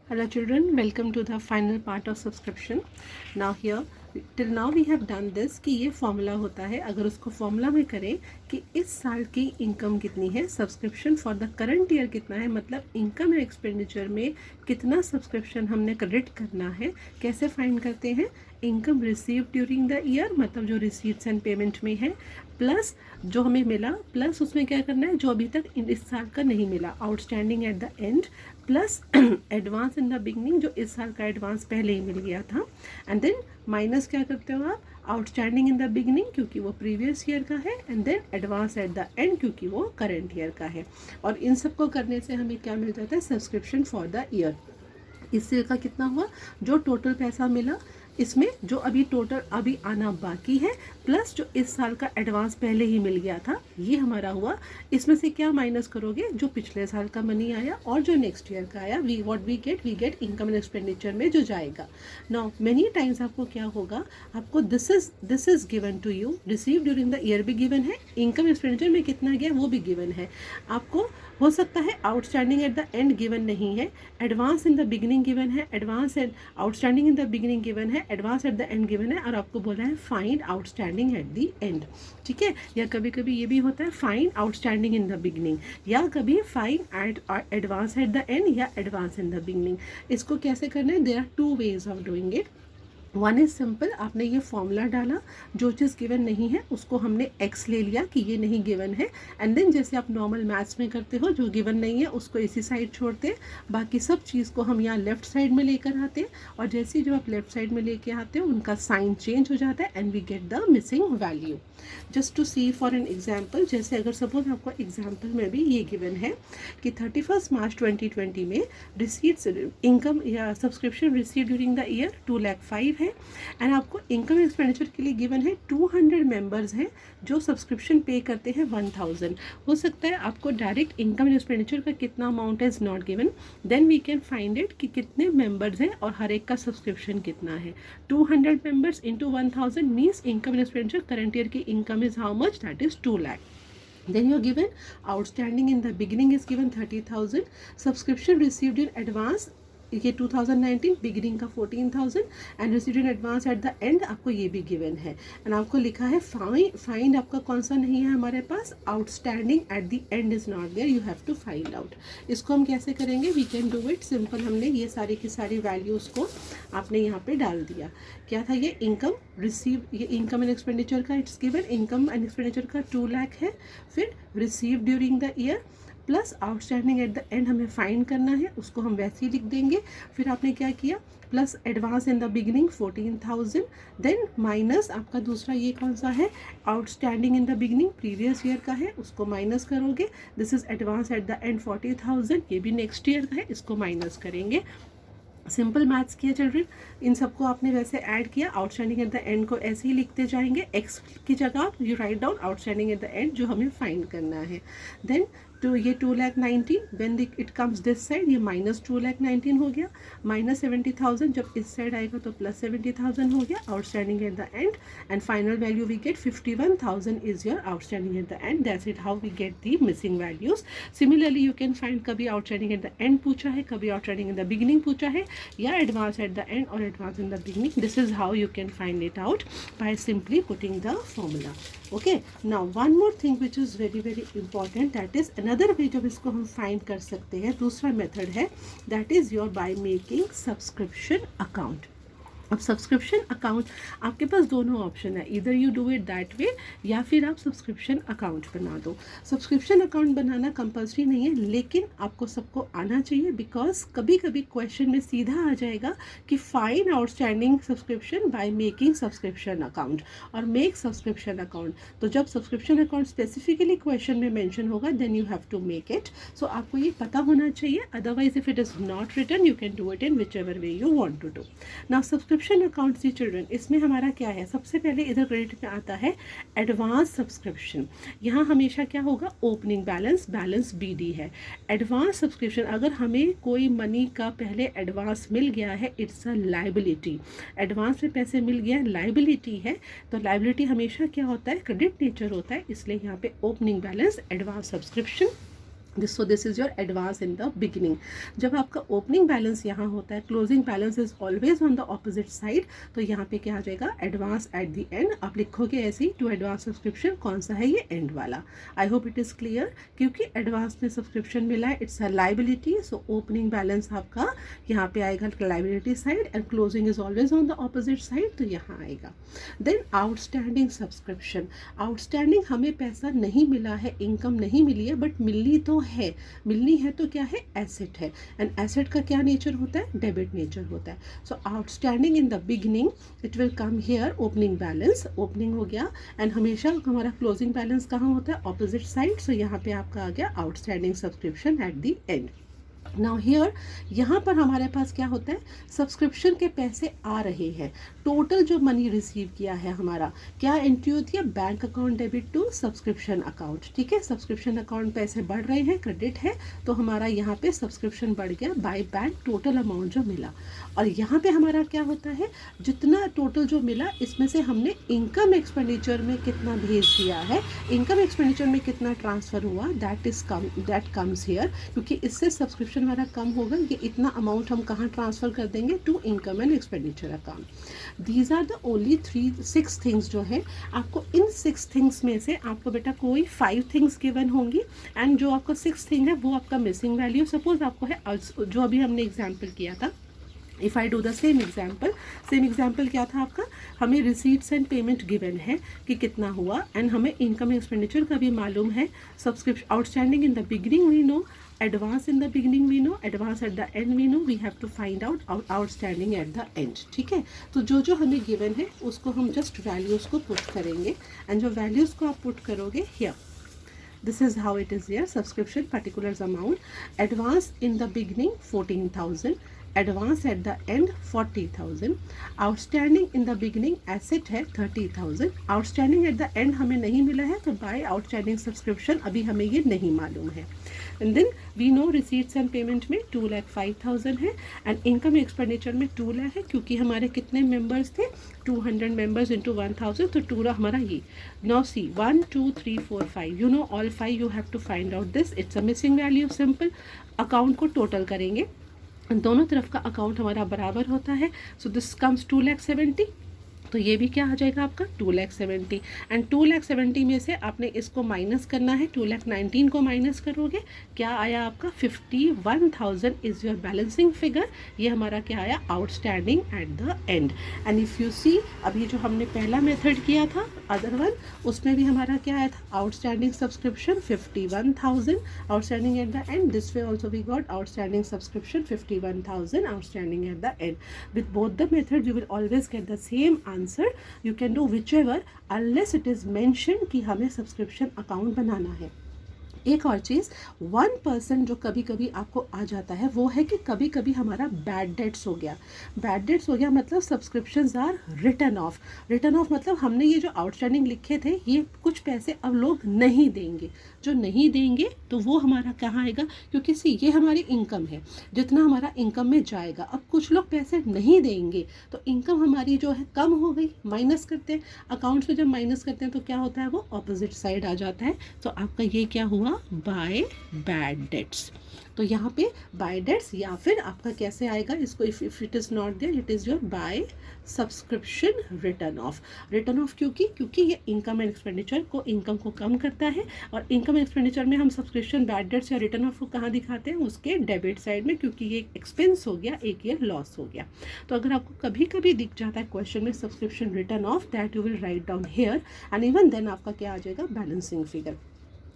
Hello children, welcome to the final part of subscription. Now here till now we have done this कि ये formula होता है, अगर उसको फॉर्मूला में करें कि इस साल की इनकम कितनी है, subscription for the current year कितना है, मतलब इनकम एंड एक्सपेंडिचर में कितना सब्सक्रिप्शन हमने क्रेडिट करना है, कैसे फाइंड करते हैं। Income receive during the year, मतलब जो रिसीट्स एंड पेमेंट में है, प्लस जो हमें मिला, प्लस उसमें क्या करना है जो अभी तक इस साल का नहीं मिला, outstanding at the and, plus advance in the beginning जो इस साल का एडवांस पहले ही मिल गया था, एंड देन माइनस क्या करते हो आप, आउटस्टैंडिंग इन द बिगनिंग क्योंकि वो प्रीवियस ईयर का है, and then advance at the end क्योंकि वो करंट ईयर का है। और इन सबको करने से हमें क्या मिल जाता है, सब्सक्रिप्शन फॉर द ईयर। इस ईयर का कितना हुआ, जो टोटल पैसा मिला इसमें जो अभी टोटल अभी आना बाकी है, प्लस जो इस साल का एडवांस पहले ही मिल गया था, ये हमारा हुआ। इसमें से क्या माइनस करोगे, जो पिछले साल का मनी आया और जो नेक्स्ट ईयर का आया, we get income and expenditure में जो जाएगा। नाउ मेनी टाइम्स आपको क्या होगा, आपको this is given to you, receive during the year भी गिवन है, इनकम एक्सपेंडिचर में कितना गया वो भी गिवन है। आपको हो सकता है outstanding at the end given नहीं है, advance in the beginning given है, advance and outstanding in the beginning given है, advance at the end given है, और आपको बोला है find outstanding at the end. ठीक है, या कभी कभी ये भी होता है find outstanding in the beginning, या कभी find advance at the end या एडवांस इन द बिगिनिंग। इसको कैसे करना है, there are two ways of doing it. One is simple, आपने ये फॉर्मूला डाला, जो चीज़ गिवन नहीं है उसको हमने एक्स ले लिया कि ये नहीं गिवन है, एंड देन जैसे आप नॉर्मल मैथ्स में करते हो, जो गिवन नहीं है उसको इसी साइड छोड़ते हैं, बाकी सब चीज़ को हम यहाँ लेफ्ट साइड में लेकर आते हैं, और जैसे ही जब आप लेफ्ट साइड में लेके आते हो उनका साइन चेंज हो जाता है, and we get the missing value. Just to see for an example, जैसे अगर सपोज आपको एग्जाम्पल में भी ये गिवन है कि 31 मार्च 2020 में रिसीट्स इनकम या subscription receive during the year 2,05,000 है, एंड आपको इनकम एक्सपेंडिचर के लिए गिवन है 200 मेंबर्स हैं जो सब्सक्रिप्शन पे करते हैं 1000। हो सकता है आपको डायरेक्ट इनकम एक्सपेंडिचर का कितना amount is not given, then we can find it कि कितने मेंबर्स हैं और हर एक का सब्सक्रिप्शन कितना है। 200 members into 1000 means income expenditure current year की income is how much, that is 2 lakh. Then you're given outstanding in the beginning is given 30,000, subscription received in advance ये 2019 बिगिनिंग का 14,000, and received in advance at the and आपको ये भी given है, and आपको लिखा है फाइंड आपका कौन सा नहीं है हमारे पास, outstanding at the end is not there, you have to find out. इसको हम कैसे करेंगे, we can do it simple, हमने ये सारी की सारी वैल्यूज़ को आपने यहाँ पे डाल दिया। क्या था ये इनकम रिसीव, ये इनकम एंड एक्सपेंडिचर का it's given, income and expenditure का 2 लाख है, फिर receive during the year plus outstanding at the and हमें फाइंड करना है, उसको हम वैसे ही लिख देंगे। फिर आपने क्या किया, plus advance in the beginning 14,000, then minus आपका दूसरा ये कौन सा है, outstanding in the beginning previous year का है, उसको माइनस करोगे, this is advance at the end 40,000, ये भी नेक्स्ट ईयर का है, इसको माइनस करेंगे। सिंपल मैथ्स किया चिल्ड्रन, इन सबको आपने वैसे ऐड किया, आउटस्टैंडिंग एट द एंड को ऐसे ही लिखते जाएंगे, एक्स की जगह you write down outstanding at the and जो हमें फाइंड करना है। देन तो ये 2,19,000 when it comes this side, ये माइनस 2,19,000 हो गया, माइनस 70,000 जब इस साइड आएगा तो प्लस 70,000 हो गया, outstanding at the end, and final value we get 51,000 is your outstanding at the end, that's it how we get the missing values. Similarly you can find, कभी outstanding at the end पूछा है, कभी outstanding in the beginning पूछा है, या advance at the and और advance in the beginning, this is how you can find it out by simply putting the formula. Okay, now one more thing which is very very important, that is another way जब इसको हम find कर सकते हैं, दूसरा method है, that is your bye making subscription account. अब subscription account आपके पास दोनों ऑप्शन है, इधर you do it that way या फिर आप सब्सक्रिप्शन अकाउंट बना दो। सब्सक्रिप्शन अकाउंट बनाना कंपल्सरी नहीं है, लेकिन आपको सबको आना चाहिए, बिकॉज कभी कभी क्वेश्चन में सीधा आ जाएगा कि find outstanding subscription by making subscription account और मेक सब्सक्रिप्शन अकाउंट। तो जब सब्सक्रिप्शन अकाउंट स्पेसिफिकली क्वेश्चन में मेंशन होगा, then you have to make it. So आपको ये पता होना चाहिए, otherwise if it is not written you can do it in whichever way you want to do. Now subscription account see children, इसमें हमारा क्या है, सबसे पहले इधर क्रेडिट में आता है एडवांस सब्सक्रिप्शन। यहाँ हमेशा क्या होगा, ओपनिंग बैलेंस BD है। एडवांस सब्सक्रिप्शन, अगर हमें कोई मनी का पहले एडवांस मिल गया है, इट्स अ लाइबिलिटी। एडवांस में पैसे मिल गया, लाइबिलिटी है, तो लाइबिलिटी हमेशा क्या होता है, क्रेडिट नेचर होता है, इसलिए यहाँ पे opening balance advance subscription this is your advance in the beginning. जब आपका ओपनिंग बैलेंस यहाँ होता है, closing balance is always on the opposite side, तो यहाँ पे क्या आ जाएगा, एडवांस एट द एंड। आप लिखोगे ऐसे ही, टू एडवांस सब्सक्रिप्शन, कौन सा है ये, एंड वाला। I hope it is clear. क्योंकि एडवांस में सब्सक्रिप्शन मिला है, it's a liability, so opening balance आपका यहाँ पे आएगा liability side, and closing is always on the opposite side, तो यहाँ आएगा। Then outstanding subscription. आउटस्टैंडिंग, हमें पैसा नहीं मिला है, इनकम नहीं मिली है, बट मिलनी तो है। मिलनी है तो क्या है, एसेट है, एंड एसेट का क्या नेचर होता है, डेबिट नेचर होता है। So outstanding in the beginning, it will come here opening balance, opening हो गया, एंड हमेशा हमारा क्लोजिंग बैलेंस कहाँ होता है, ऑपोजिट साइड, सो यहाँ पे आपका आ गया outstanding subscription eight the and. Now here, यहाँ पर हमारे पास क्या होता है, सब्सक्रिप्शन के पैसे आ रहे हैं, टोटल जो मनी रिसीव किया है हमारा, क्या एंट्री होती है, bank account debit to subscription account. ठीक है, सब्सक्रिप्शन अकाउंट पैसे बढ़ रहे हैं, क्रेडिट है, तो हमारा यहाँ पे सब्सक्रिप्शन बढ़ गया बाय बैंक, टोटल अमाउंट जो मिला। और यहाँ पे हमारा क्या होता है, जितना टोटल जो मिला, इसमें से हमने इनकम एक्सपेंडिचर में कितना भेज दिया है, इनकम एक्सपेंडिचर में कितना ट्रांसफ़र हुआ, दैट कम्स हियर। क्योंकि इससे सब्सक्रिप्शन हमारा कम होगा, ये इतना अमाउंट हम कहाँ ट्रांसफ़र कर देंगे, to income and expenditure account. These are the only 6 things जो है, आपको इन 6 थिंग्स में से आपको बेटा कोई 5 थिंग्स गिवन होंगी, एंड जो आपका 6 थिंग है वो आपका मिसिंग वैल्यू, सपोज आपको है जो अभी हमने एग्जाम्पल किया था। If I do the same example क्या था आपका, हमें रिसीट्स एंड पेमेंट गिवन है कि कितना हुआ, एंड हमें इनकम एक्सपेंडिचर का भी मालूम है, subscription outstanding in the beginning we know, advance in the beginning we know, advance at the end we know, we have to find out outstanding at the end. ठीक है, तो जो हमें गिवन है उसको हम जस्ट वैल्यूज़ को put करेंगे, एंड जो वैल्यूज़ को आप पुट करोगे here, this is how it is here, subscription particulars amount, advance in the beginning 14,000, advance at the end 40,000, outstanding in the beginning asset है 30,000, outstanding at the end हमें नहीं मिला है, तो by outstanding subscription अभी हमें ये नहीं मालूम है। And then we know receipts and payment में 2,05,000 है, एंड इनकम एक्सपेंडिचर में 2 लाख है, क्योंकि हमारे कितने मेंबर्स थे, 200 मेंबर्स इंटू 1000, तो 2 हमारा ये। Now see 1 2 3 4 5, you know all 5, you have to find out this, it's a missing value. Simple account को टोटल करेंगे, दोनों तरफ का अकाउंट हमारा बराबर होता है, सो दिस कम्स 2,70,000, तो ये भी क्या आ जाएगा आपका 2,70,000, एंड 2,70,000 में से आपने इसको माइनस करना है, 2,19,000 को माइनस करोगे, क्या आया आपका 51,000 इज़ योर बैलेंसिंग फिगर। ये हमारा क्या आया, outstanding at the end. And if you see, अभी जो हमने पहला मेथड किया था अदर वन, उसमें भी हमारा क्या आया था, outstanding subscription 51,000 outstanding at the end, this way also we got outstanding subscription 51,000 outstanding at the end. With both the method you will always get the same answer, you can do whichever unless it is mentioned कि हमें subscription account बनाना है। एक और चीज़, 1% जो कभी कभी आपको आ जाता है वो है कि कभी कभी हमारा बैड डेट्स हो गया। बैड डेट्स हो गया मतलब subscriptions are written off. Written off मतलब हमने ये जो आउटस्टैंडिंग लिखे थे, ये कुछ पैसे अब लोग नहीं देंगे, जो नहीं देंगे तो वो हमारा कहाँ आएगा, क्योंकि सी ये हमारी इनकम है, जितना हमारा इनकम में जाएगा। अब कुछ लोग पैसे नहीं देंगे तो इनकम हमारी जो है कम हो गई, माइनस करते हैं अकाउंट्स में, जब माइनस करते हैं तो क्या होता है, वो ऑपोजिट साइड आ जाता है। तो आपका ये क्या हुआ, बाय बैड डेट्स। तो यहाँ पे बाय डेट्स, या फिर आपका कैसे आएगा इसको, if it is not there, it is your by subscription written off. Written off क्योंकि ये इनकम एंड एक्सपेंडिचर को, इनकम को कम करता है, और इनकम एक्सपेंडिचर में हम सब्सक्रिप्शन बैड डेट्स या रिटर्न ऑफ को कहाँ दिखाते हैं, उसके डेबिट साइड में, क्योंकि ये एक्सपेंस हो गया, एक ईयर लॉस हो गया। तो अगर आपको कभी कभी दिख जाता है क्वेश्चन में subscription written off, that you will write down here, and even then आपका क्या आ जाएगा, बैलेंसिंग फिगर।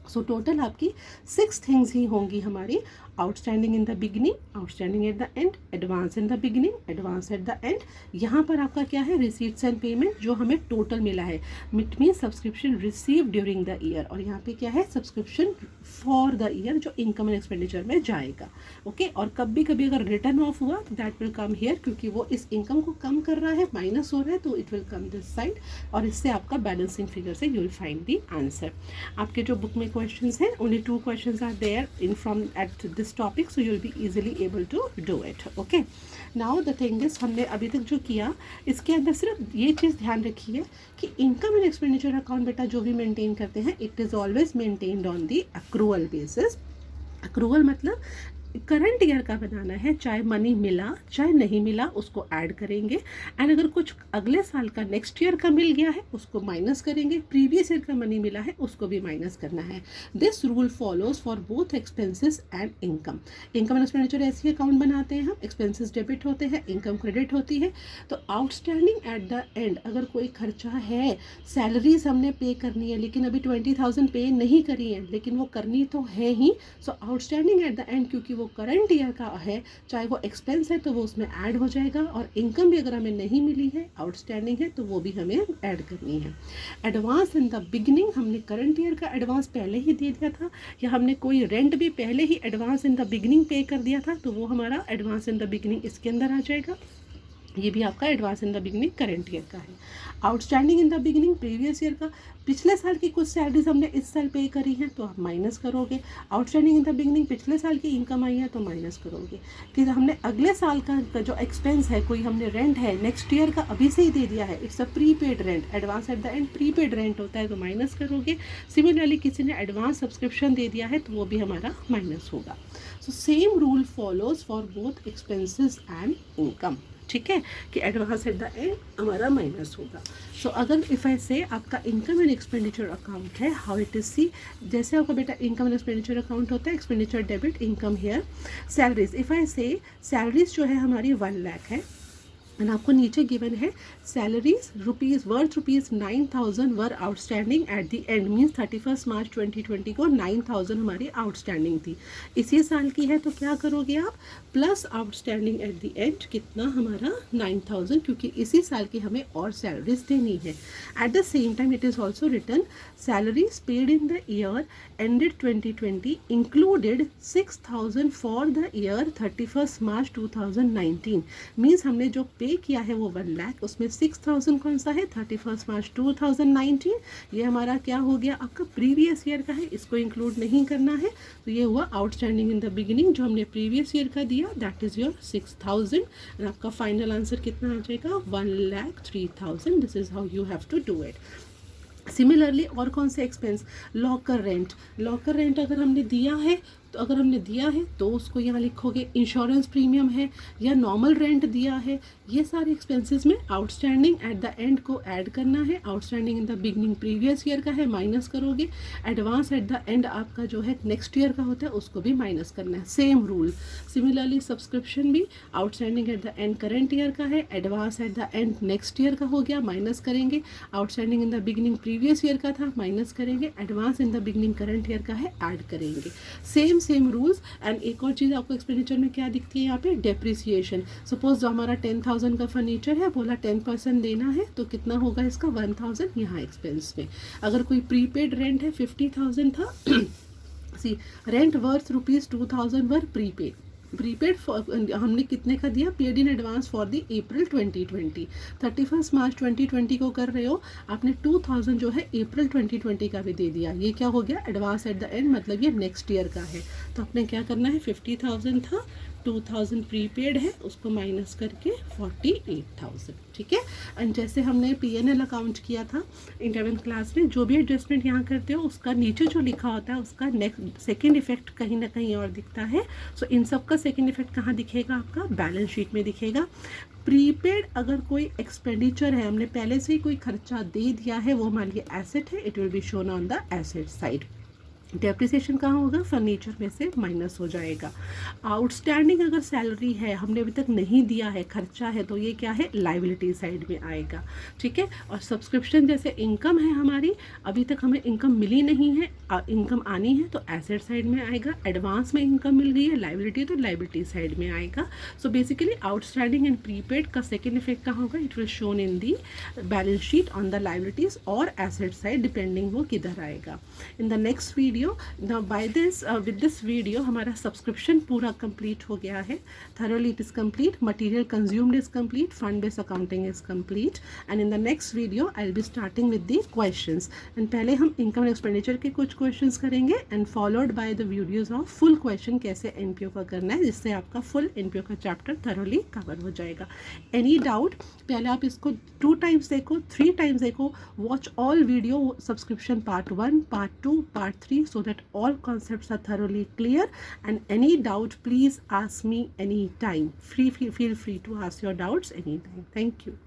सो टोटल आपकी 6 थिंग्स ही होंगी हमारी, outstanding in the beginning, outstanding at the and, advance in the beginning, advance at the and. यहाँ पर आपका क्या है, रिसीट्स एंड पेमेंट, जो हमें टोटल मिला है, it mean subscription receive during the year, और यहाँ पे क्या है, सब्सक्रिप्शन फॉर द ईयर, जो इनकम एंड एक्सपेंडिचर में जाएगा। ओके, और कभी कभी अगर रिटर्न ऑफ हुआ तो दैट विल कम हियर, क्योंकि वो इस इनकम को कम कर रहा है, माइनस हो रहा है, तो it will come this side, और इससे आपका बैलेंसिंग फिगर से you will find the answer. आपके जो बुक में क्वेश्चंस हैं, only 2 questions are there in from at this topic, so you will be easily able to do it. Okay, now the thing is, हमने अभी तक जो किया इसके अंदर सिर्फ ये चीज़ ध्यान रखिए कि इनकम एंड एक्सपेंडिचर अकाउंट बेटा जो भी मेंटेन करते हैं, it is always maintained on the accrual basis. Accrual मतलब करंट ईयर का बनाना है, चाहे मनी मिला चाहे नहीं मिला उसको ऐड करेंगे, एंड अगर कुछ अगले साल का नेक्स्ट ईयर का मिल गया है उसको माइनस करेंगे, प्रीवियस ईयर का मनी मिला है उसको भी माइनस करना है। This rule follows for both expenses and income. Income and expenditure ऐसी अकाउंट बनाते हैं हम, एक्सपेंसेस डेबिट होते हैं, इनकम क्रेडिट होती है। तो आउटस्टैंडिंग एट द एंड अगर कोई खर्चा है, सैलरीज हमने पे करनी है लेकिन अभी 20,000 पे नहीं करी है लेकिन वो करनी तो है ही, सो आउटस्टैंडिंग एट द एंड क्योंकि वो करंट ईयर का है, चाहे वो एक्सपेंस है तो वो उसमें ऐड हो जाएगा, और इनकम भी अगर हमें नहीं मिली है, आउटस्टैंडिंग है, तो वो भी हमें ऐड करनी है। एडवांस इन द बिगिनिंग, हमने करंट ईयर का एडवांस पहले ही दे दिया था, या हमने कोई रेंट भी पहले ही एडवांस इन द बिगिनिंग पे कर दिया था, तो वो हमारा एडवांस इन द बिगिनिंग इसके अंदर आ जाएगा। ये भी आपका advance in the beginning current year का है। Outstanding in the beginning previous year का, पिछले साल की कुछ सैलरीज हमने इस साल पे करी हैं तो आप माइनस करोगे। आउटस्टैंडिंग इन द बिगिनिंग पिछले साल की इनकम आई है तो माइनस करोगे। कि हमने अगले साल का जो एक्सपेंस है, कोई हमने रेंट है नेक्स्ट ईयर का अभी से ही दे दिया है, it's a prepaid rent, advance at the and prepaid rent होता है तो माइनस करोगे। सिमिलरली किसी ने एडवांस सब्सक्रिप्शन दे दिया है तो वो भी हमारा माइनस होगा। So same rule follows for both expenses and income, ठीक है, कि एडवांस एट द एंड हमारा माइनस होगा। सो अगर इफ़ आई से आपका इनकम एंड एक्सपेंडिचर अकाउंट है, हाउ इट इज सी, जैसे आपका बेटा इनकम एंड एक्सपेंडिचर अकाउंट होता है, expenditure debit, income here, salaries. If I say salaries जो है हमारी 1 लाख है, एंड आपको नीचे गिवन है salaries rupees worth rupees 9,000 were outstanding at the and, means 31 मार्च 2020 को 9,000 हमारी आउटस्टैंडिंग थी, इसी साल की है, तो क्या करोगे आप, plus outstanding at the and कितना हमारा 9,000, क्योंकि इसी साल की हमें और सैलरीज देनी है। At the same time it is also written salaries paid in the year ended 2020 included 6,000 for the year 31 March 2019, means हमने जो पे किया है वो 1 लाख, उसमें 6,000 कौन सा है, 31 मार्च 2019, ये हमारा क्या हो गया, आपका प्रीवियस ईयर का है, इसको इंक्लूड नहीं करना है, तो ये हुआ आउटस्टैंडिंग इन द बिगिनिंग जो हमने प्रीवियस ईयर का दिया, दैट इज़ योर 6,000, और आपका फाइनल आंसर कितना आ जाएगा, 1,03,000। This is how you have to do it. Similarly और कौन से expense, locker rent, locker rent अगर हमने दिया है तो उसको यहाँ लिखोगे, इंश्योरेंस प्रीमियम है या नॉर्मल रेंट दिया है, ये सारे एक्सपेंसेस में आउटस्टैंडिंग एट द एंड को ऐड करना है, outstanding in the beginning previous year का है माइनस करोगे, एडवांस एट द एंड आपका जो है नेक्स्ट ईयर का होता है उसको भी माइनस करना है, सेम रूल। सिमिलरली सब्सक्रिप्शन भी outstanding at the and current year का है, advance at the and next year का हो गया, माइनस करेंगे, outstanding in the beginning previous year का था, माइनस करेंगे, advance in the beginning current year का है, ऐड करेंगे, सेम रूल्स। एंड एक और चीज़ आपको एक्सपेंडिचर में क्या दिखती है यहाँ पे, डेप्रिसिएशन। सपोज जो हमारा 10,000 का फर्नीचर है, बोला 10% देना है, तो कितना होगा इसका 1,000 यहाँ एक्सपेंस में। अगर कोई प्रीपेड रेंट है 50,000 था सी, रेंट वर्थ रुपीज़ 2,000 वर प्रीपेड, हमने कितने का दिया, paid in advance for the April 2020, 31 मार्च 2020 को कर रहे हो, आपने 2,000 जो है अप्रैल 2020 का भी दे दिया, ये क्या हो गया, एडवांस एट द एंड, मतलब ये नेक्स्ट ईयर का है, तो आपने क्या करना है, 50,000 था, 2,000 प्रीपेड है, उसको माइनस करके 48,000, ठीक है। एंड जैसे हमने PNL अकाउंट किया था 11th क्लास में, जो भी एडजस्टमेंट यहाँ करते हो उसका नीचे जो लिखा होता है उसका नेक्स्ट सेकेंड इफेक्ट कहीं ना कहीं और दिखता है। सो इन सब का सेकेंड इफेक्ट कहाँ दिखेगा, आपका बैलेंस शीट में दिखेगा। प्रीपेड अगर कोई एक्सपेंडिचर है, हमने पहले से ही कोई खर्चा दे दिया है, वो मान लीजिए एसेट है, it will be shown on the asset side. Depreciation कहाँ होगा, फर्नीचर में से माइनस हो जाएगा। आउटस्टैंडिंग अगर सैलरी है, हमने अभी तक नहीं दिया है, खर्चा है, तो ये क्या है, लाइबिलिटी साइड में आएगा, ठीक है। और सब्सक्रिप्शन जैसे इनकम है हमारी, अभी तक हमें इनकम मिली नहीं है, इनकम आनी है, तो एसेट साइड में आएगा। एडवांस में इनकम मिल गई है, लाइबिलिटी, तो लाइबिलिटी साइड में आएगा। So basically outstanding and prepaid का सेकेंड इफेक्ट कहाँ होगा, it will shown in the balance sheet on the liabilities और एसेट साइड, डिपेंडिंग वो किधर आएगा। In the next video, now by this with this video हमारा सब्सक्रिप्शन पूरा complete हो गया है, thoroughly it is complete, material consumed is complete, fund based accounting is complete, and in the next video I'll be starting with the questions, and पहले हम income and expenditure के कुछ questions करेंगे and followed by the videos of full question कैसे NPO का करना है, जिससे आपका full NPO का chapter thoroughly cover हो जाएगा। any doubt, पहले आप इसको 2 times देखो, 3 times देखो, watch all video subscription part 1, part 2, part 3, so that all concepts are thoroughly clear. And any doubt, please ask me anytime. Feel free to ask your doubts anytime. Thank you.